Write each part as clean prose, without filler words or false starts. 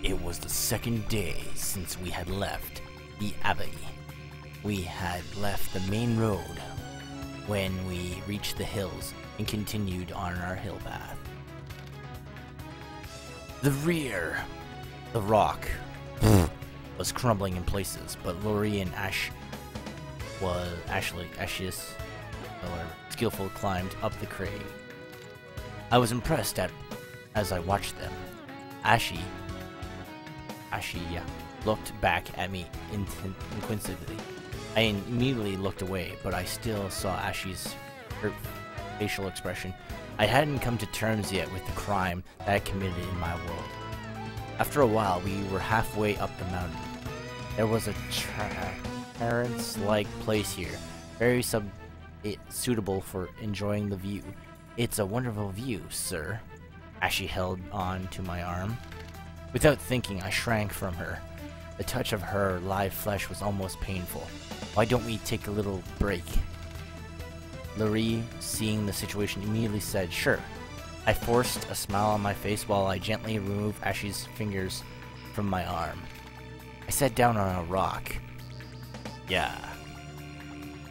It was the second day since we had left the Abbey. We had left the main road when we reached the hills and continued on our hill path. The rock was crumbling in places, but Lori and Ashius, skillful, climbed up the crag. I was impressed as I watched them. Ashi looked back at me inquisitively. I immediately looked away, but I still saw Ashi's facial expression. I hadn't come to terms yet with the crime that I committed in my world. After a while, we were halfway up the mountain. There was a terrace-like place here, very suitable for enjoying the view. It's a wonderful view, sir. Ashi held on to my arm. Without thinking, I shrank from her. The touch of her live flesh was almost painful. Why don't we take a little break? Lori, seeing the situation, immediately said, sure. I forced a smile on my face while I gently removed Ashi's fingers from my arm. I sat down on a rock. Yeah.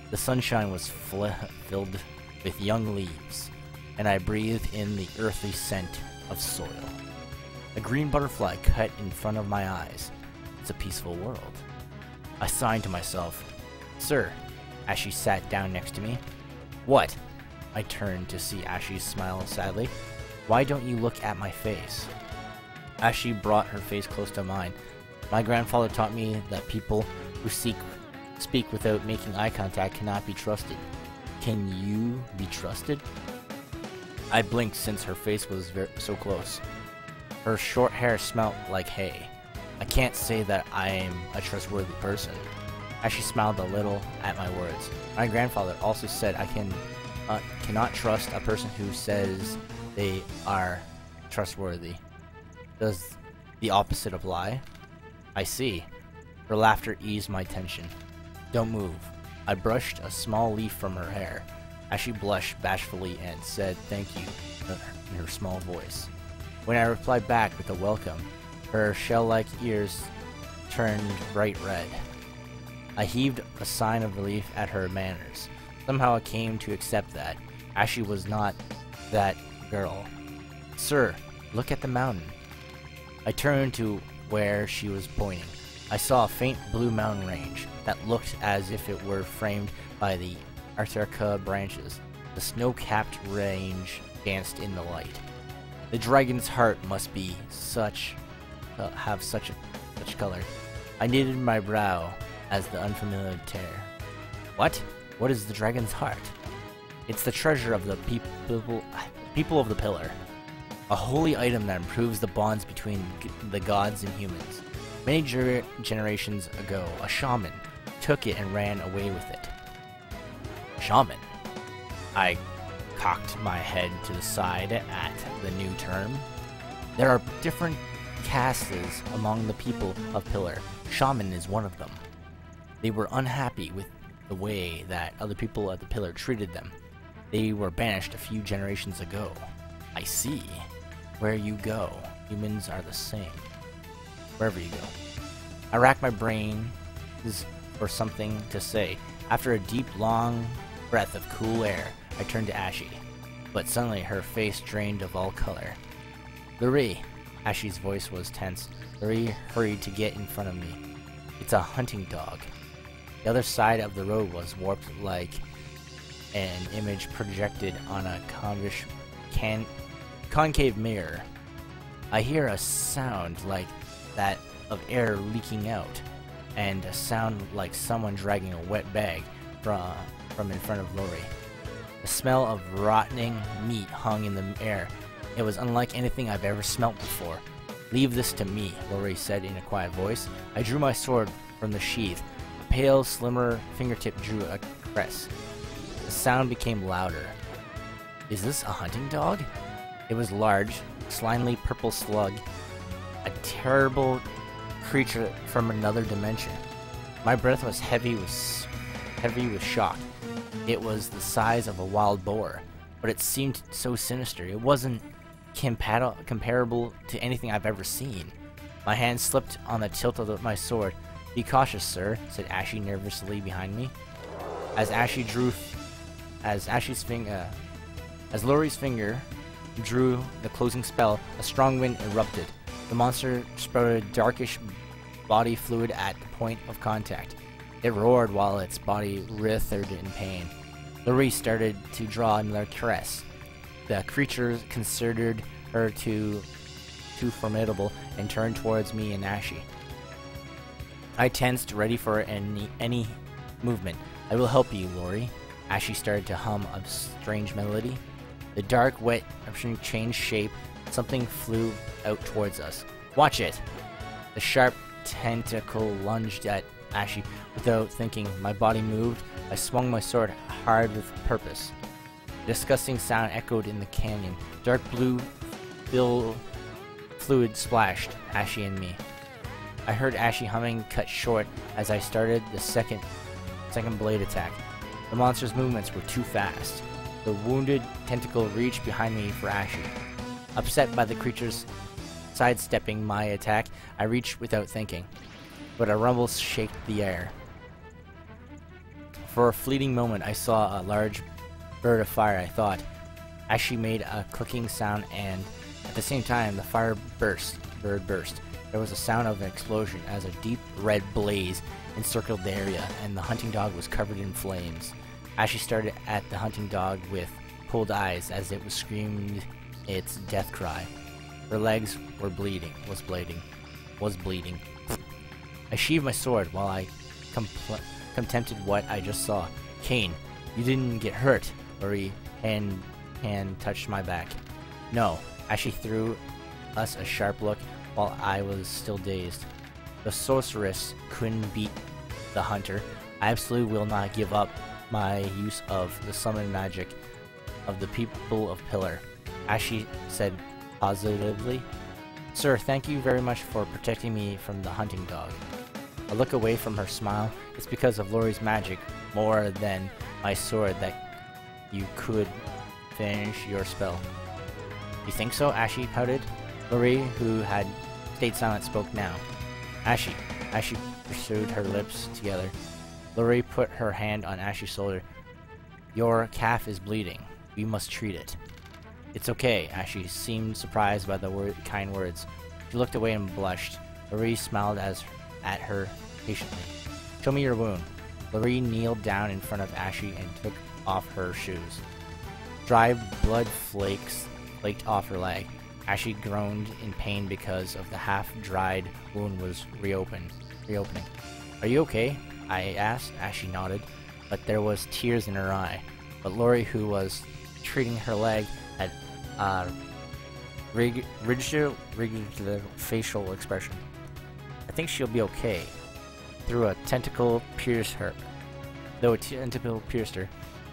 The sunshine was filled with young leaves, and I breathed in the earthy scent of soil. A green butterfly cut in front of my eyes. It's a peaceful world. I signed to myself, sir, as she sat down next to me. What? I turned to see Ashi smile sadly. Why don't you look at my face? Ashi brought her face close to mine. My grandfather taught me that people who speak without making eye contact cannot be trusted. Can you be trusted? I blinked since her face was so close. Her short hair smelt like hay. I can't say that I am a trustworthy person. Ashi smiled a little at my words. My grandfather also said I cannot trust a person who says they are trustworthy. Does the opposite apply? I see. Her laughter eased my tension. Don't move. I brushed a small leaf from her hair. Ashi blushed bashfully and said thank you in her small voice. When I replied back with a welcome, her shell-like ears turned bright red. I heaved a sign of relief at her manners. Somehow I came to accept that. Ashi was not that girl. Sir, look at the mountain. I turned to where she was pointing. I saw a faint blue mountain range that looked as if it were framed by the Antarctica branches. The snow-capped range danced in the light. The dragon's heart must be have such color. I knitted my brow as the unfamiliar tear. What? What is the dragon's heart? It's the treasure of the people of the pillar. A holy item that improves the bonds between the gods and humans. Many generations ago, a shaman took it and ran away with it. Shaman? I cocked my head to the side at the new term. There are different castes among the people of Pillar. Shaman is one of them. They were unhappy with the way that other people at the Pillar treated them. They were banished a few generations ago. I see. Where you go, humans are the same. Wherever you go. I racked my brain for something to say. After a deep, long breath of cool air, I turned to Ashi. But suddenly her face drained of all color. Lori! Ashi's voice was tense. Lori hurried to get in front of me. It's a hunting dog. The other side of the road was warped like an image projected on a concave mirror. I hear a sound like that of air leaking out, and a sound like someone dragging a wet bag from in front of Lori. The smell of rotting meat hung in the air. It was unlike anything I've ever smelt before. Leave this to me, Lori said in a quiet voice. I drew my sword from the sheath. A pale, slimmer fingertip drew a crest. The sound became louder. Is this a hunting dog? It was large, slimy purple slug, a terrible creature from another dimension. My breath was heavy with shock. It was the size of a wild boar, but it seemed so sinister. It wasn't comparable to anything I've ever seen. My hand slipped on the tilt of my sword. Be cautious, sir, said Ashy nervously behind me. As Lori's finger drew the closing spell, a strong wind erupted. The monster sprouted darkish body fluid at the point of contact. It roared while its body writhed in pain. Lori started to draw another caress. The creature considered her too formidable and turned towards me and Ashy. I tensed, ready for any movement. I will help you, Lori. Ashy started to hum a strange melody. The dark, wet option changed shape. Something flew out towards us. Watch it! The sharp tentacle lunged at Ashy. Without thinking, my body moved. I swung my sword hard with purpose. A disgusting sound echoed in the canyon. Dark blue fluid splashed Ashy and me. I heard Ashy humming cut short as I started the second blade attack. The monster's movements were too fast. The wounded tentacle reached behind me for Ashy. Upset by the creature's sidestepping my attack, I reached without thinking. But a rumble shook the air. For a fleeting moment, I saw a large bird of fire, I thought. Ashy made a clicking sound, and at the same time, the bird burst. There was a sound of an explosion as a deep red blaze encircled the area, and the hunting dog was covered in flames. Ashy stared at the hunting dog with pulled eyes as it screamed its death cry. Her legs were bleeding. I sheathed my sword while I contemplated what I just saw. Kane, you didn't get hurt. Lori hand touched my back. No. Ashy threw us a sharp look while I was still dazed. The sorceress couldn't beat the hunter. I absolutely will not give up my use of the summon magic of the people of Pillar. Ashy said positively. Sir, thank you very much for protecting me from the hunting dog. I look away from her smile. It's because of Lori's magic, more than my sword, that you could finish your spell. You think so? Ashy pouted. Lori, who had stayed silent, spoke now. Ashy pursued her lips together. Lori put her hand on Ashy's shoulder. Your calf is bleeding. We must treat it. It's okay. Ashy seemed surprised by the kind words. She looked away and blushed. Lori smiled at her patiently. Show me your wound. Lori kneeled down in front of Ashy and took off her shoes. Dry blood flaked off her leg. Ashy groaned in pain because of the half-dried wound was reopening. Are you okay? I asked. Ashy nodded, but there was tears in her eye. But Lori, who was treating her leg, had rigid facial expression. I think she'll be okay. Though a tentacle pierced her,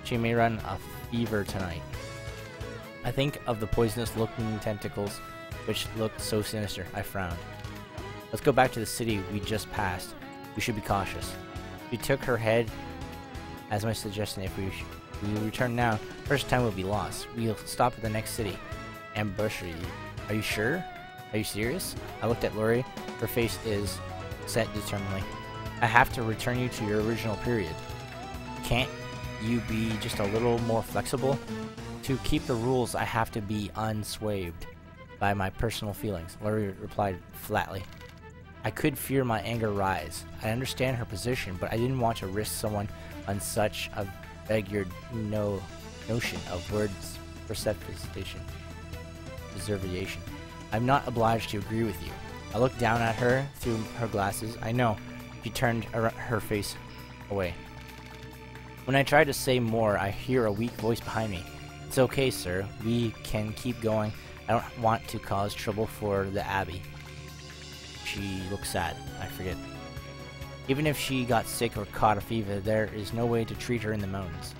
she may run a fever tonight. I think of the poisonous-looking tentacles, which looked so sinister. I frowned. Let's go back to the city we just passed. We should be cautious. She took her head as my suggestion. If we return now, first time we'll be lost. We'll stop at the next city. Ambush you. Are you sure? Are you serious? I looked at Lori. Her face is set determinedly. I have to return you to your original period. Can't you be just a little more flexible? To keep the rules, I have to be unswayed by my personal feelings. Lori replied flatly. I could feel my anger rise. I understand her position, but I didn't want to risk someone on such a vague notion of words preservation. I'm not obliged to agree with you. I looked down at her through her glasses. I know. She turned her face away. When I try to say more, I hear a weak voice behind me. It's okay, sir. We can keep going. I don't want to cause trouble for the Abbey. She looks sad. I forget. Even if she got sick or caught a fever, there is no way to treat her in the mountains.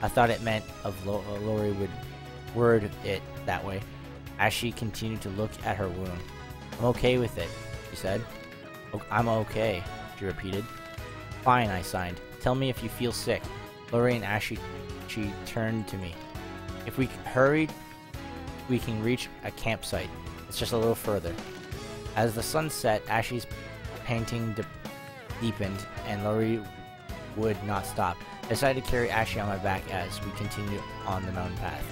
I thought it meant Lori would word it that way. As she continued to look at her wound. I'm okay with it, she said. I'm okay, she repeated. Fine, I signed. Tell me if you feel sick. Lori and Ashy, she turned to me. If we hurried, we can reach a campsite. It's just a little further. As the sun set, Ashley's panting deepened, and Lori would not stop. I decided to carry Ashley on my back as we continued on the mountain path.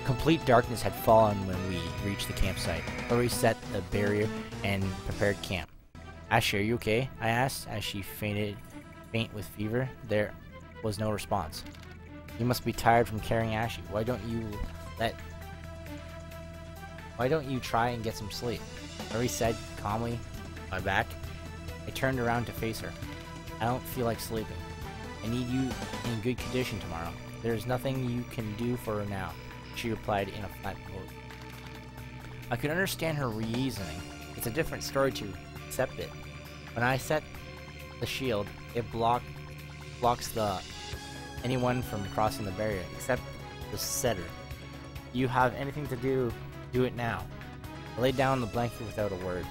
Complete darkness had fallen when we reached the campsite. Lori set the barrier and prepared camp. Ashley, are you okay? I asked as she faint with fever. There was no response. You must be tired from carrying Ashley. Why don't you try and get some sleep? Lori said calmly, my back. I turned around to face her. I don't feel like sleeping. I need you in good condition tomorrow. There's nothing you can do for her now, she replied in a flat voice. I could understand her reasoning. It's a different story to accept it. When I set the shield, it blocks anyone from crossing the barrier, except the setter. You have anything to do it now. I laid down on the blanket without a word.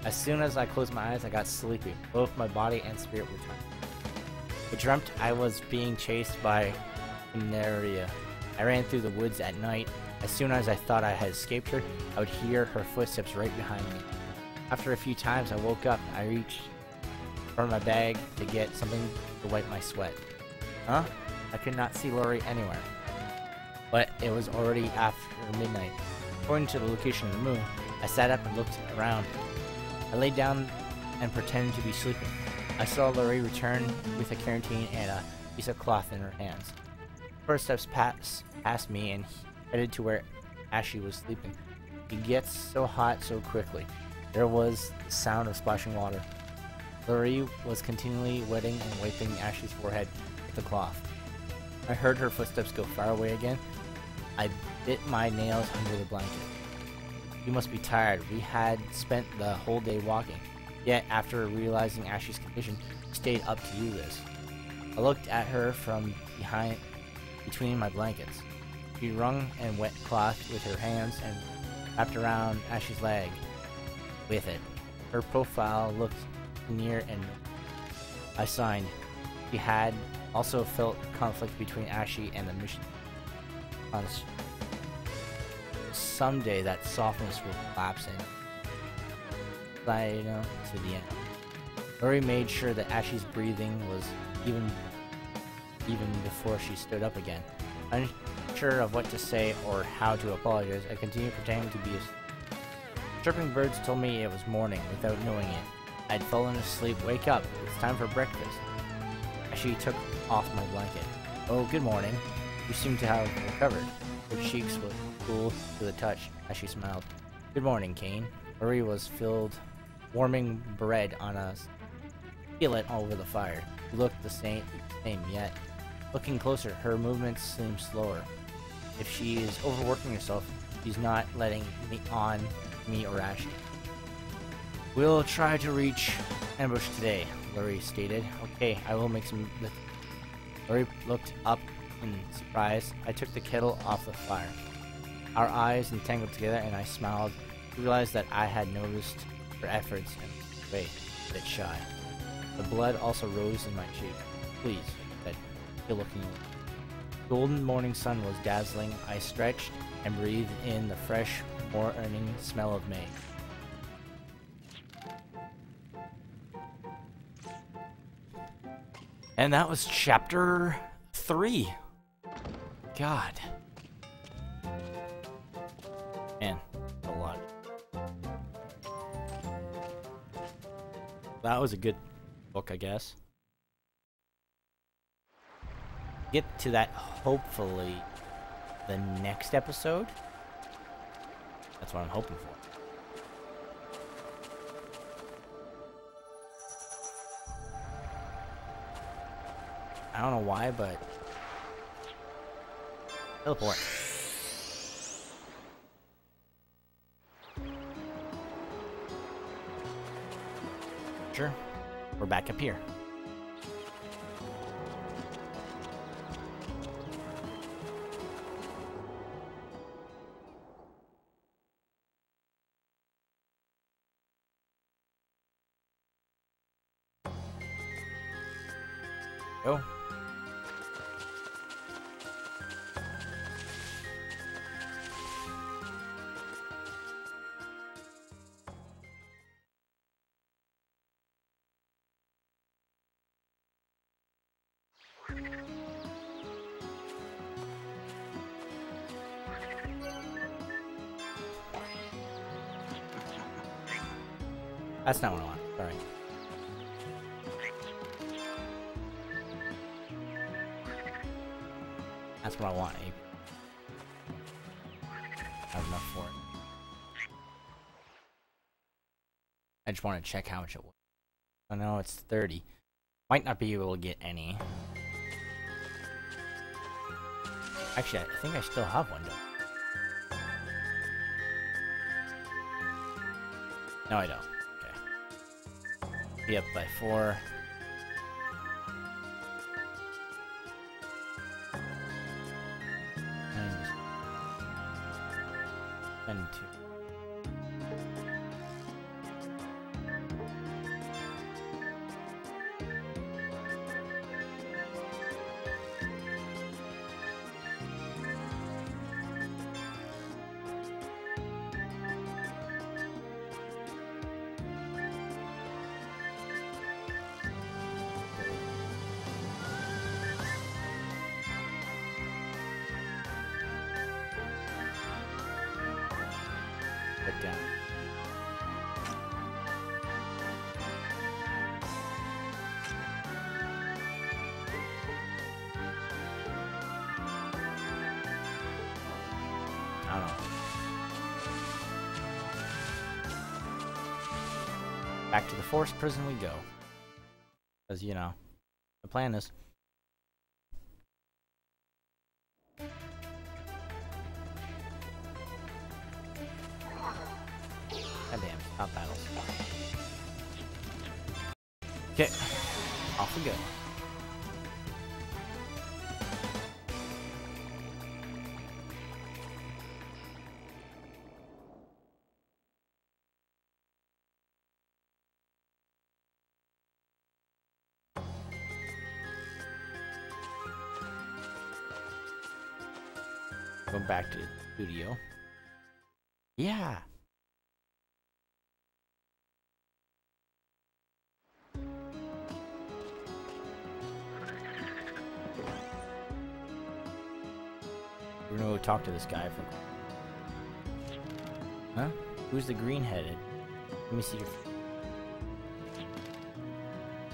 As soon as I closed my eyes, I got sleepy. Both my body and spirit were tired. I dreamt I was being chased by Veneria. I ran through the woods at night. As soon as I thought I had escaped her, I would hear her footsteps right behind me. After a few times, I woke up. I reached for my bag to get something to wipe my sweat. Huh? I could not see Lori anywhere. But it was already after midnight. According to the location of the moon, I sat up and looked around. I laid down and pretended to be sleeping. I saw Lori return with a canteen and a piece of cloth in her hands. First steps past me and headed to where Ashley was sleeping. It gets so hot so quickly. There was the sound of splashing water. Lori was continually wetting and wiping Ashley's forehead with the cloth. I heard her footsteps go far away again. I bit my nails under the blanket. You must be tired. We had spent the whole day walking. Yet, after realizing Ashley's condition, we stayed up to do this. I looked at her from between my blankets. She wrung and wet cloth with her hands and wrapped around Ashley's leg with it. Her profile looked near and I signed. She had also felt conflict between Ashley and the mission. Someday that softness will collapse and slide to the end. Lori made sure that Ashley's breathing was even before she stood up again. Unsure of what to say or how to apologize, I continued pretending to be asleep. Chirping birds told me it was morning without knowing it. I'd fallen asleep. Wake up, it's time for breakfast. Ashley took off my blanket. Oh, good morning. You seem to have recovered. Her cheeks were cool to the touch as she smiled. Good morning, Kane. Lori was warming bread on a skillet over the fire. She looked the same yet. Looking closer, her movements seemed slower. If she is overworking herself, she's not letting me or Ashley. We'll try to reach ambush today, Lori stated. Okay, I will make some. Lori looked up in surprise. I took the kettle off the fire. Our eyes entangled together and I smiled to realize that I had noticed her efforts and wait, a bit shy. The blood also rose in my cheek. Please, she said, still looking away. The golden morning sun was dazzling. I stretched and breathed in the fresh morning smell of May. And that was chapter 3. God. Man, a lot. That was a good book, I guess. Get to that hopefully the next episode. That's what I'm hoping for. I don't know why, but teleport. Sure. We're back up here. Go. That's not what I want. Sorry. That's what I want, Abe. I have enough for it. I just want to check how much it was. I know it's 30. Might not be able to get any. Actually, I think I still have one, though. No, I don't. Okay. Be up by 4. And 2. Put down. I don't know. Back to the forced prison we go. Because, you know, the plan is... Goddamn, top battles. Okay, off we go. Go back to the studio. Yeah. We're gonna go talk to this guy for... Huh? Who's the green-headed? Let me see your...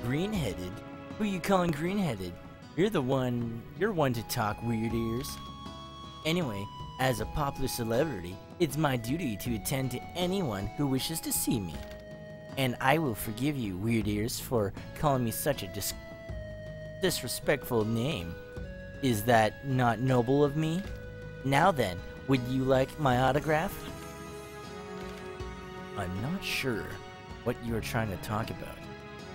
Green-headed? Who are you calling green-headed? You're one to talk, weird ears. Anyway, as a popular celebrity, it's my duty to attend to anyone who wishes to see me. And I will forgive you, weird ears, for calling me such a disrespectful name. Is that not noble of me? Now then, would you like my autograph? I'm not sure what you are trying to talk about.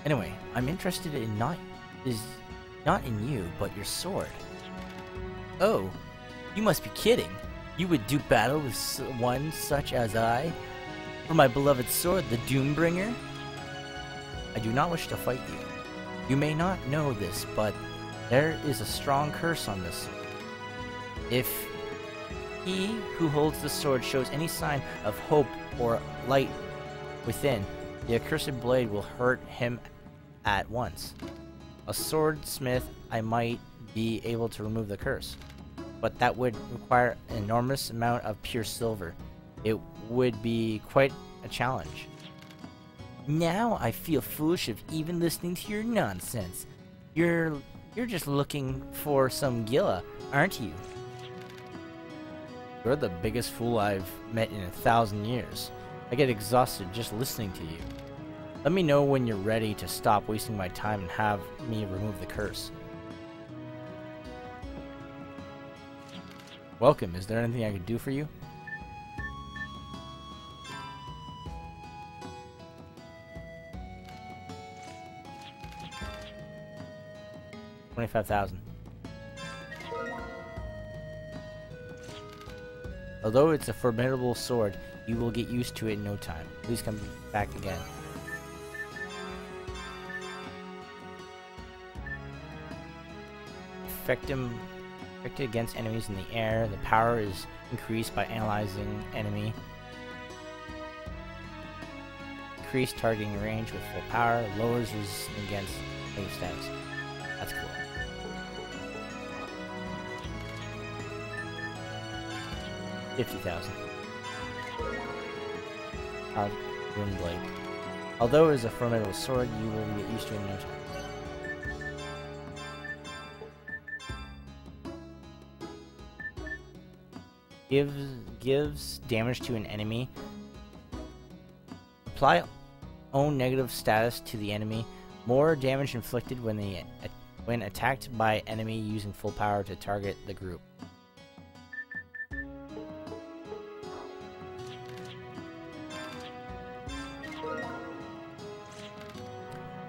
Anyway, I'm interested in not in you, but your sword. Oh, you must be kidding. You would do battle with one such as I? For my beloved sword, the Doombringer? I do not wish to fight you. You may not know this, but there is a strong curse on this sword. If he who holds the sword shows any sign of hope or light within, the accursed blade will hurt him at once. A swordsmith, I might be able to remove the curse, but that would require an enormous amount of pure silver. It would be quite a challenge. Now I feel foolish of even listening to your nonsense. You're just looking for some Gila, aren't you? You're the biggest fool I've met in 1,000 years. I get exhausted just listening to you. Let me know when you're ready to stop wasting my time and have me remove the curse. Welcome. Is there anything I could do for you? $25,000. Although it's a formidable sword, you will get used to it in no time. Please come back again. Effected against enemies in the air. The power is increased by analyzing enemy. Increased targeting range with full power. Lowers resistance against negative status. That's cool. $50,000. Rune blade. Although it is a formidable sword, you will get used to it in no time. Gives damage to an enemy. Apply own negative status to the enemy. More damage inflicted when attacked by enemy using full power to target the group.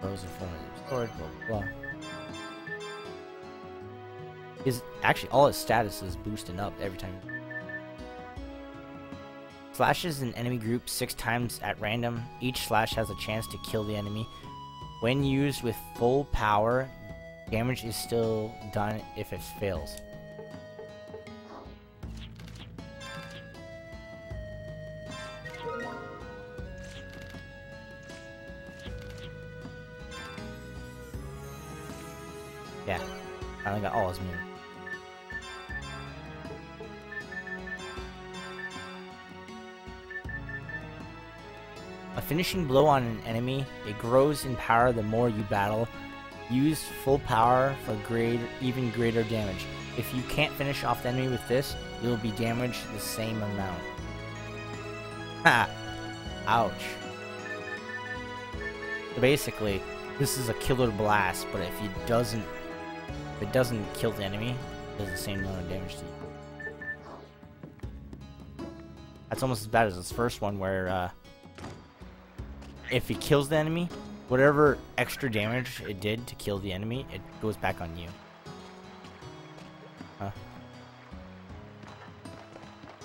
Those are formidable sword, blah blah. Actually all his status is boosting up every time. Slashes an enemy group 6 times at random. Each slash has a chance to kill the enemy. When used with full power, damage is still done if it fails. Yeah, finally got all his moves. A finishing blow on an enemy, it grows in power the more you battle. Use full power for even greater damage. If you can't finish off the enemy with this, you'll be damaged the same amount. Ha! Ouch. So basically, this is a killer blast, but if it doesn't kill the enemy, it does the same amount of damage to you. That's almost as bad as this first one where, if it kills the enemy, whatever extra damage it did to kill the enemy, it goes back on you. Huh.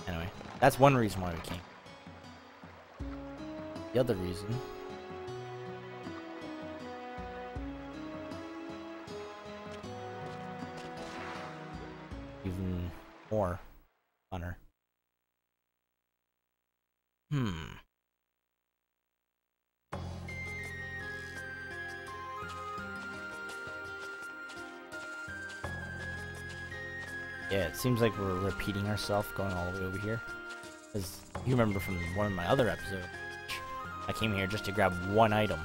Anyway, that's one reason why we came. The other reason... even more funner. Yeah, it seems like we're repeating ourselves going all the way over here. As you remember from one of my other episodes, I came here just to grab one item,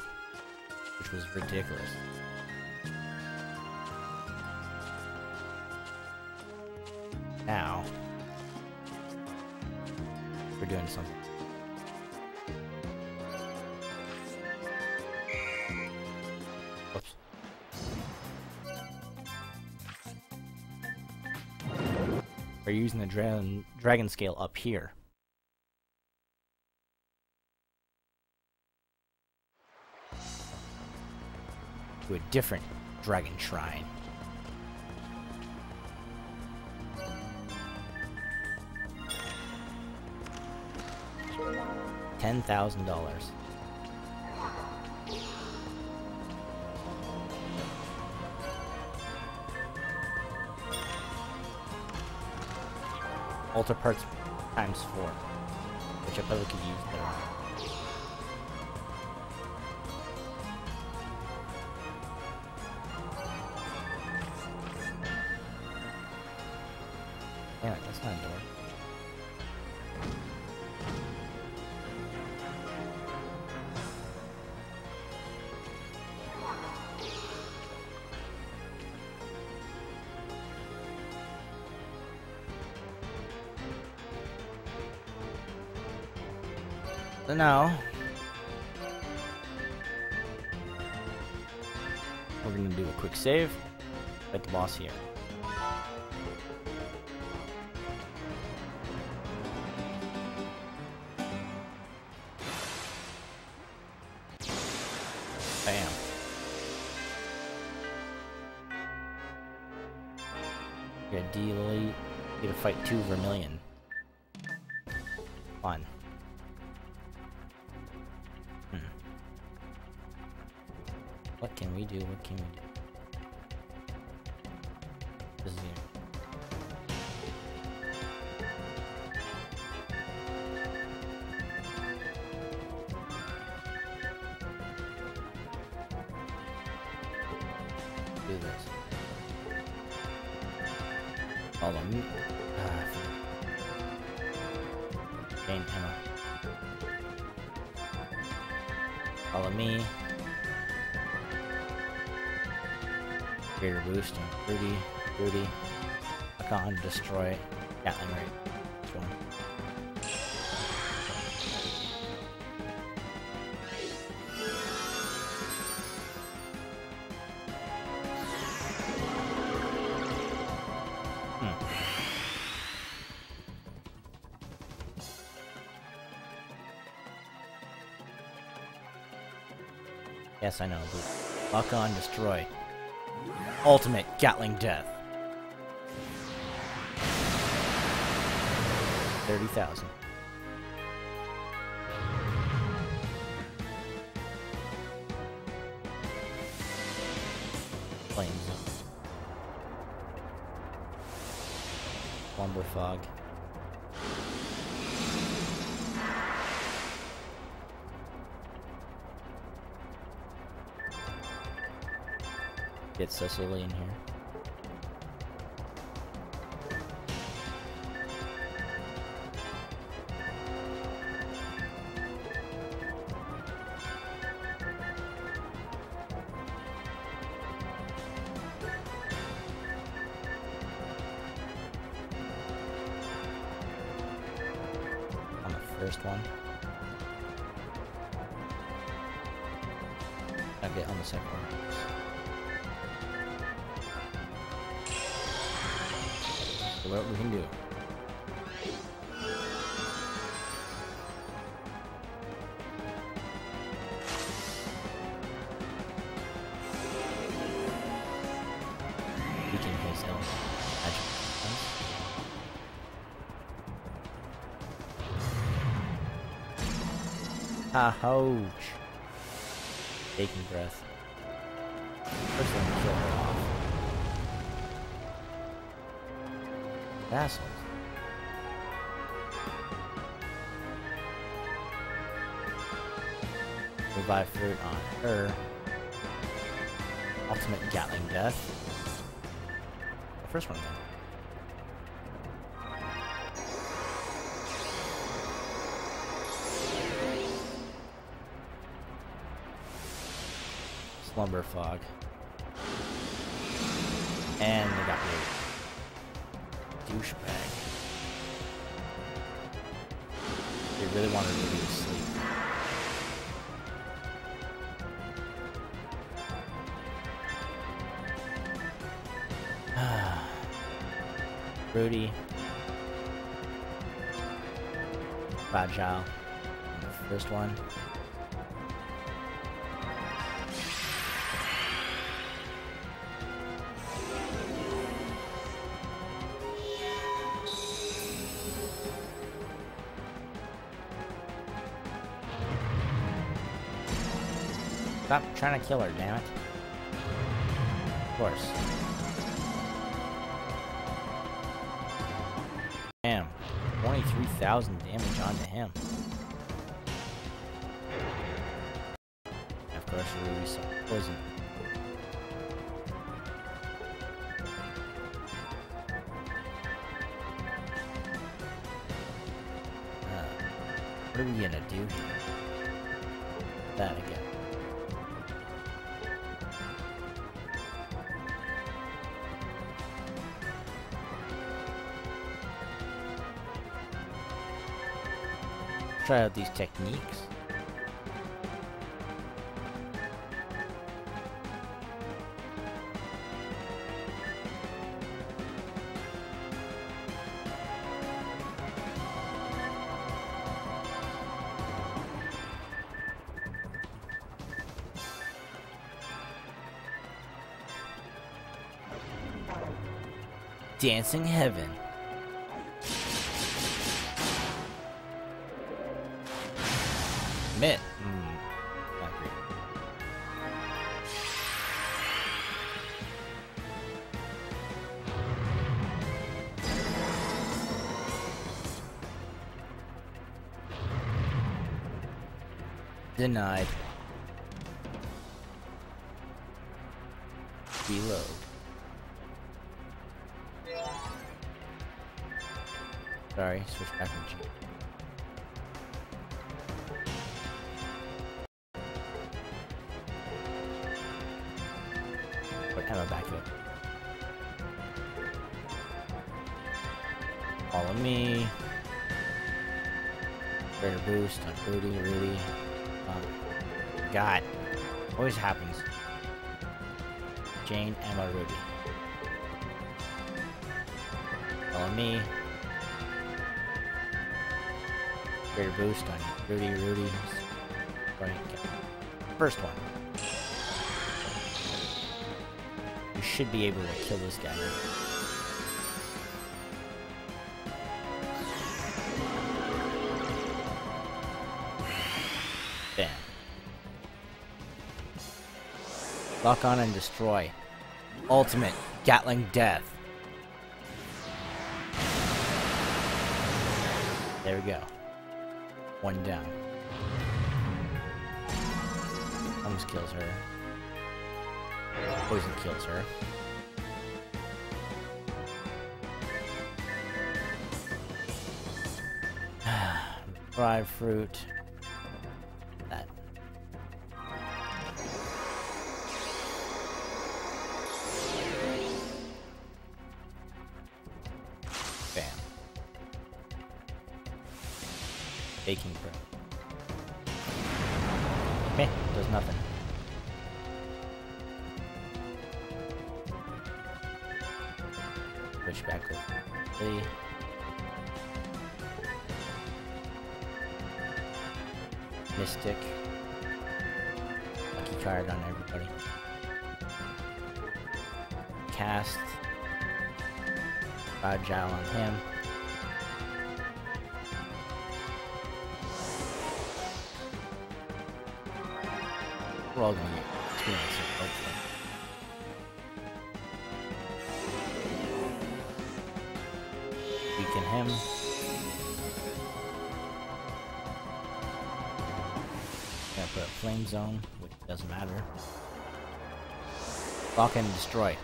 which was ridiculous. Now, we're doing something. Whoops. We're using the dragon scale up here. To a different dragon shrine. $10,000. Altar parts times 4, which I probably could use there. Damn it, that's not a door. So now, we're going to do a quick save, fight the boss here. Bam. You're a delete. You get to fight 2 Vermilion. Fun. What can we do? What can we do? This is here. Do this. Hold on. Gain ammo. Follow me. Greater boost and Rudy. Lock on, destroy. Gatling right. This one. Yes, I know. Lock on, destroy. Ultimate Gatling Death. 30,000. Flames. Slumber Fog. Get Cecily in here. On the first one. Okay, on the second one. What we can do. Weaken his health. Magic defense. Ouch. Taking breath. First one to kill her off. Assholes. Revive fruit on her. Ultimate Gatling Death. The first one then. Slumber Fog. And they got Raiden. Douchebag. They really wanted me to sleep. Rudy. Fragile. The first one. Stop trying to kill her, damn it. Of course. Damn. 23,000 damage onto him. And of course, Ruby saw poison. What are we gonna do here? That again. Try out these techniques. Dancing Heaven. Mitt. Not great. Denied. Reload. Sorry, switch back and check. Emma back up. Follow me. Greater boost on Rudy. God. Always happens. Jane, Emma, Ruby. Follow me. Greater boost on Rudy. Right, okay. First one. You should be able to kill this guy now. Bam. Lock on and destroy. Ultimate Gatling Death. There we go. One down. Almost kills her. Poison kills her. Fried fruit. That. Bam. Baking bread. Okay, does nothing. Switch back over. Three. Mystic. Lucky card on everybody. Cast. Fragile on him. We're all gonna get experience it, hopefully. Weaken him. Gonna put a flame zone, which doesn't matter. Lock and destroy.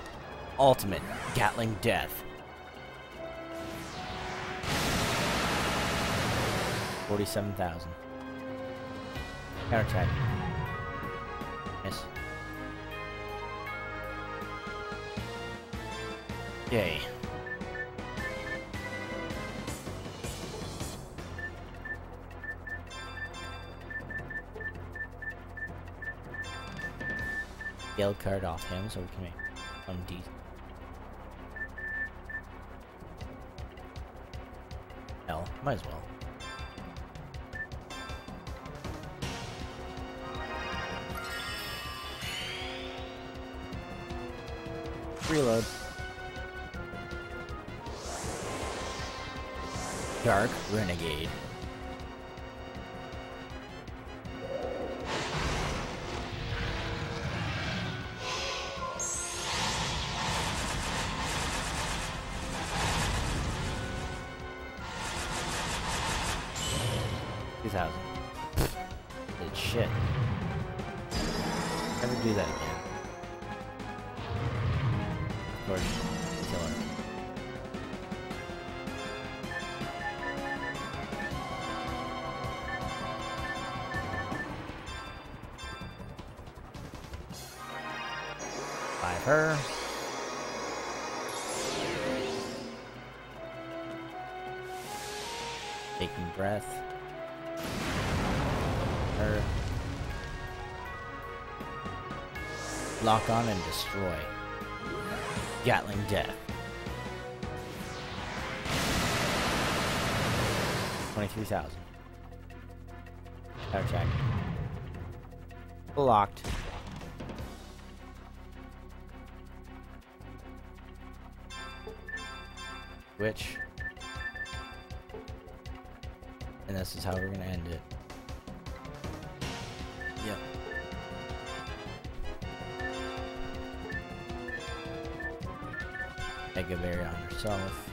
Ultimate Gatling Death. 47,000. Counterattack. Miss. Yay. Yell card off him so we can make some decent. Hell, might as well. Reload. Dark Renegade. Good shit. Never do that again. Of course, kill her. By her. Taking breath. Her. Lock on and destroy. Gatling Death. 23,000. Power check. Blocked. Switch. And this is how we're gonna end it. Yep. Mega Berry on herself.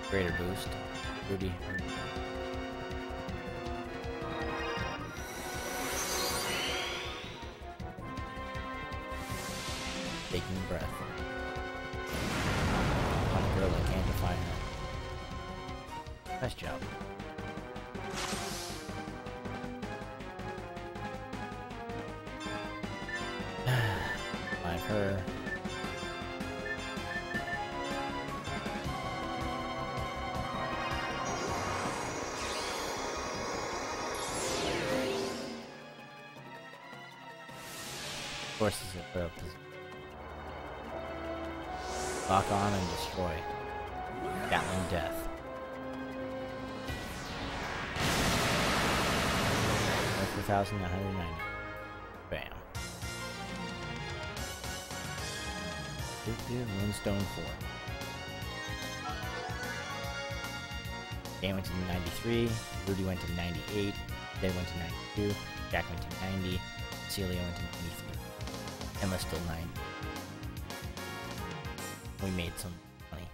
Greater boost. Rudy. Taking breath. On a girl that can't define her. Nice job. Forces it put up this. Lock on and destroy. Gatling death. 4,990. Bam. Moonstone 4. Dan went to 93, Rudy went to 98, Dave went to 92, Jack went to 90, Celia went to 93. Emma still 90. We made some money.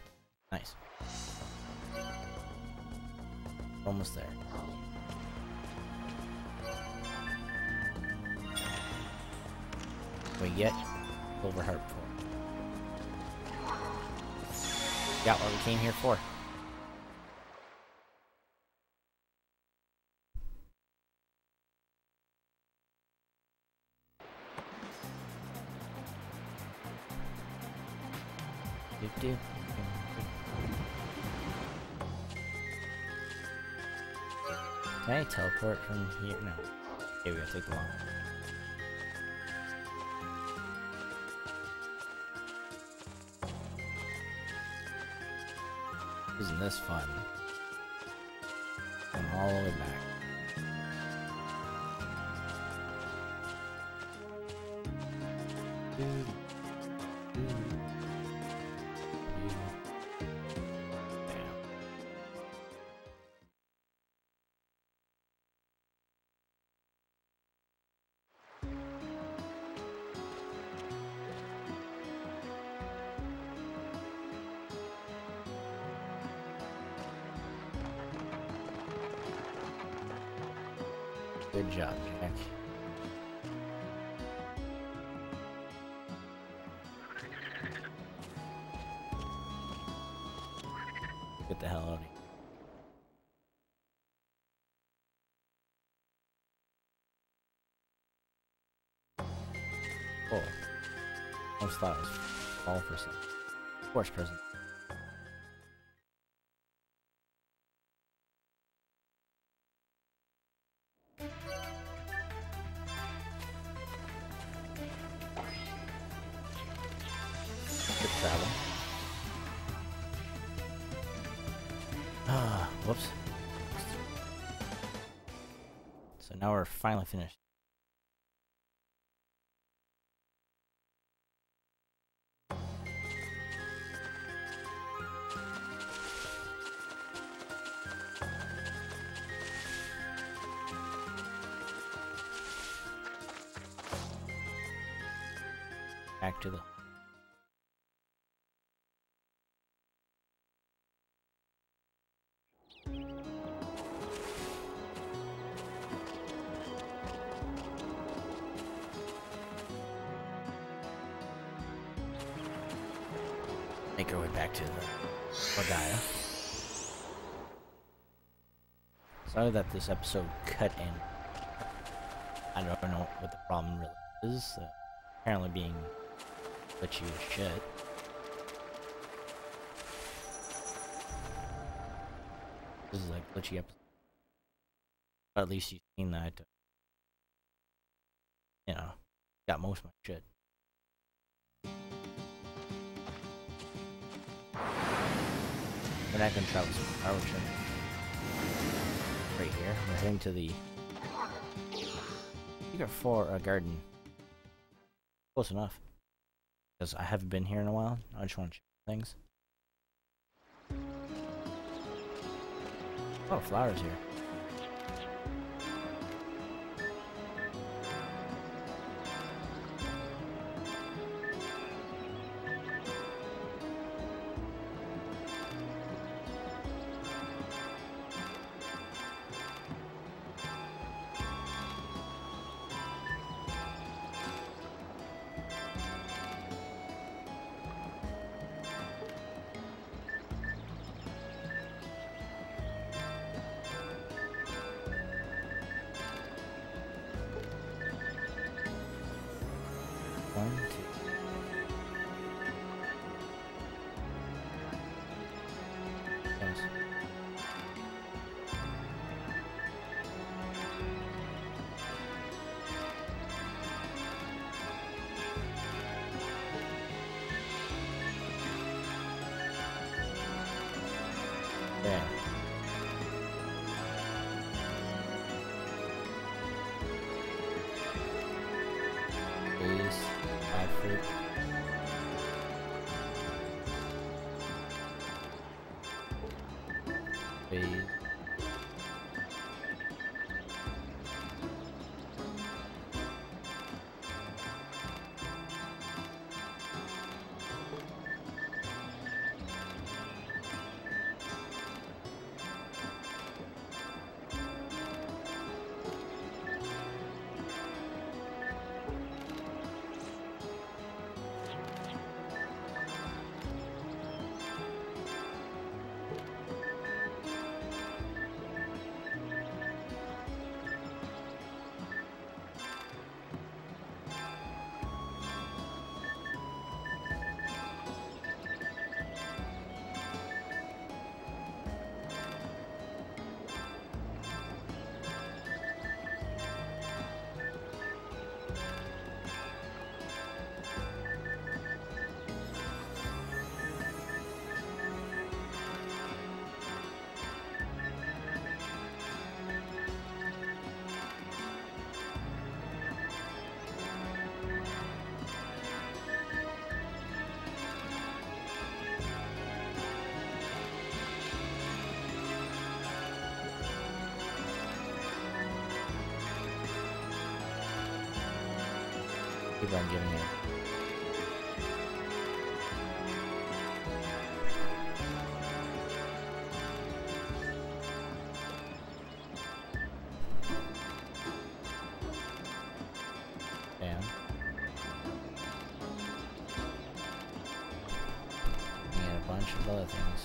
Nice. Almost there. We get Silver Heart for. Got what we came here for. Can I teleport from here? No. Okay, we gotta take the long one. Isn't this fun? I'm all the way back. Good job, Jack. Get the hell out of here. Oh. Almost thought it was all for some. Of course, present. Travel. Whoops. So now we're finally finished. Back to the make our way back to the Odaya. Sorry that this episode cut in. I don't know what the problem really is. Apparently being glitchy as shit. This is a glitchy episode. But at least you've seen that. You know, got most of my shit. We're not gonna travel super far, we're right here. We're heading to the Secret for a garden. Close enough. Because I haven't been here in a while. I just want to check things. Oh, flowers here. One, two. Yes. Great. Phase. Keep on giving it. Damn. And a bunch of other things.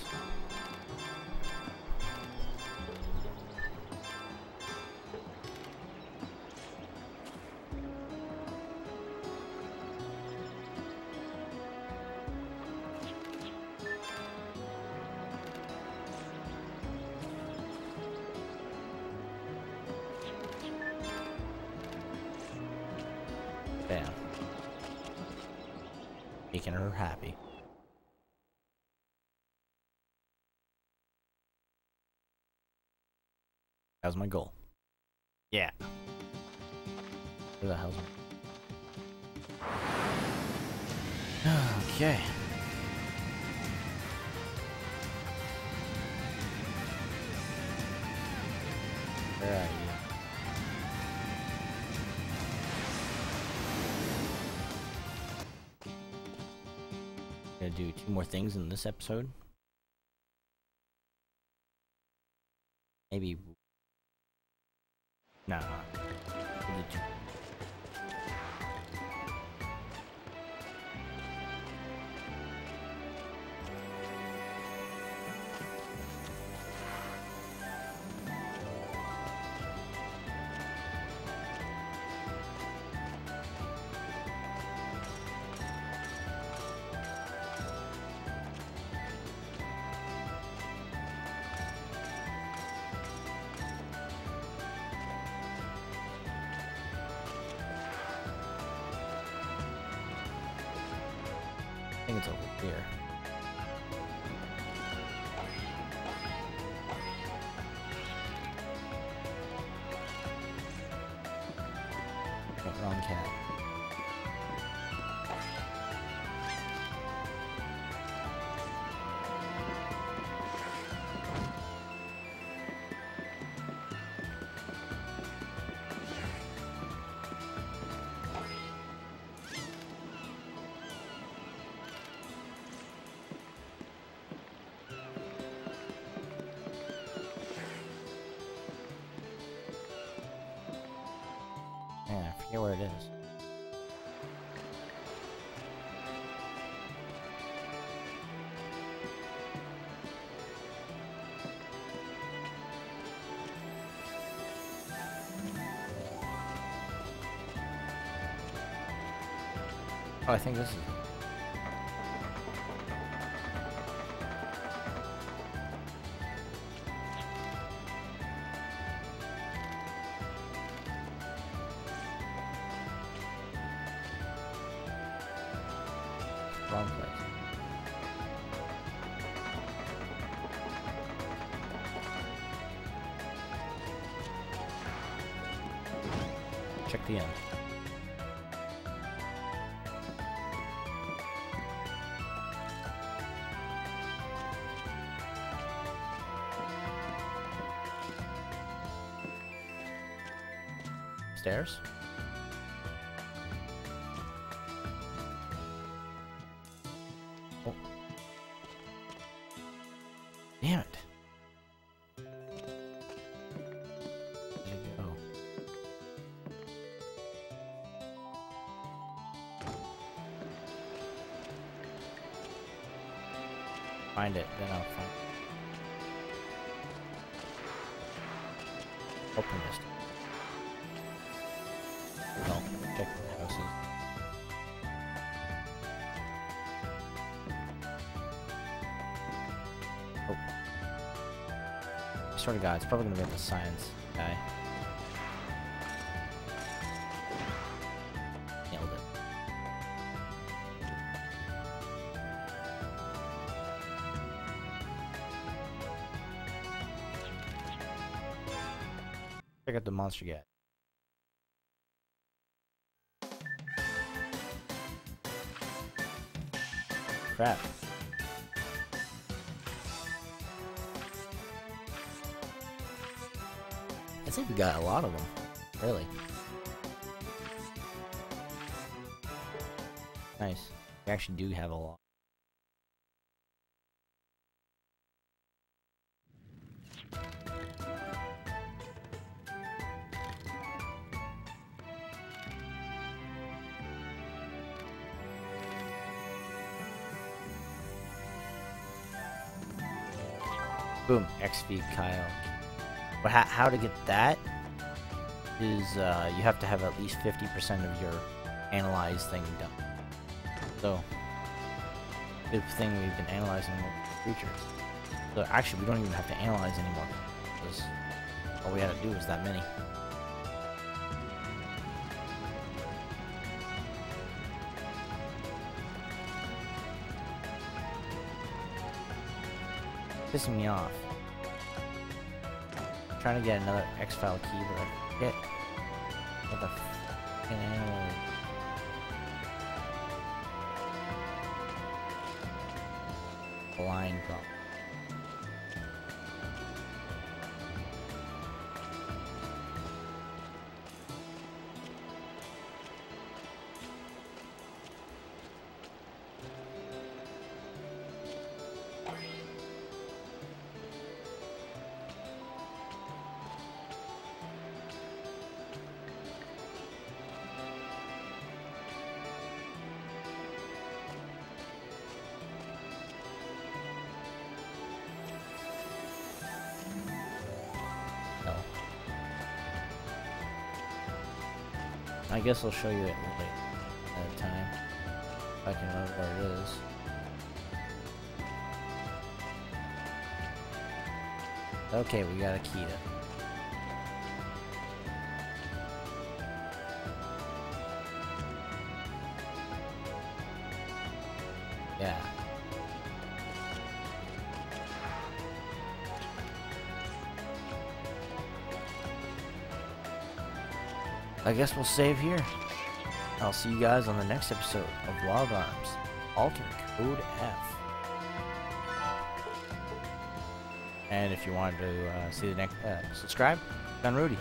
Bam. Making her happy. That was my goal. Yeah. Where the hell's my... Okay. Where are you? Gonna do 2 more things in this episode. Maybe. Nah. We'll do 2. I think it's over here. Oh, wrong cat. Man, I forget where it is. Oh, I think this is... wrong place. Check the end. Stairs? Oh. Damn it. Where'd it go? Find it, then I'll find it. Open this. No, check the houses. Oh. I swear to God, it's probably gonna be the science guy. Nailed it. Check out the monster guy. Crap. I think we got a lot of them. Really. Nice. We actually do have a lot. Boom, XV Kyle. But how to get that is you have to have at least 50% of your analyze thing done. So, good thing we've been analyzing more creatures. So actually, we don't even have to analyze anymore, because all we had to do was that many. Pissing me off. I'm trying to get another X-File key, but I forget what the f***ing animal. Blind problem. I guess I'll show you it late at a time, if I can remember where it is. Okay, we got a key to. Yeah. I guess we'll save here. I'll see you guys on the next episode of Wild Arms Alter Code F. And if you wanted to see the next subscribe, on Rudy.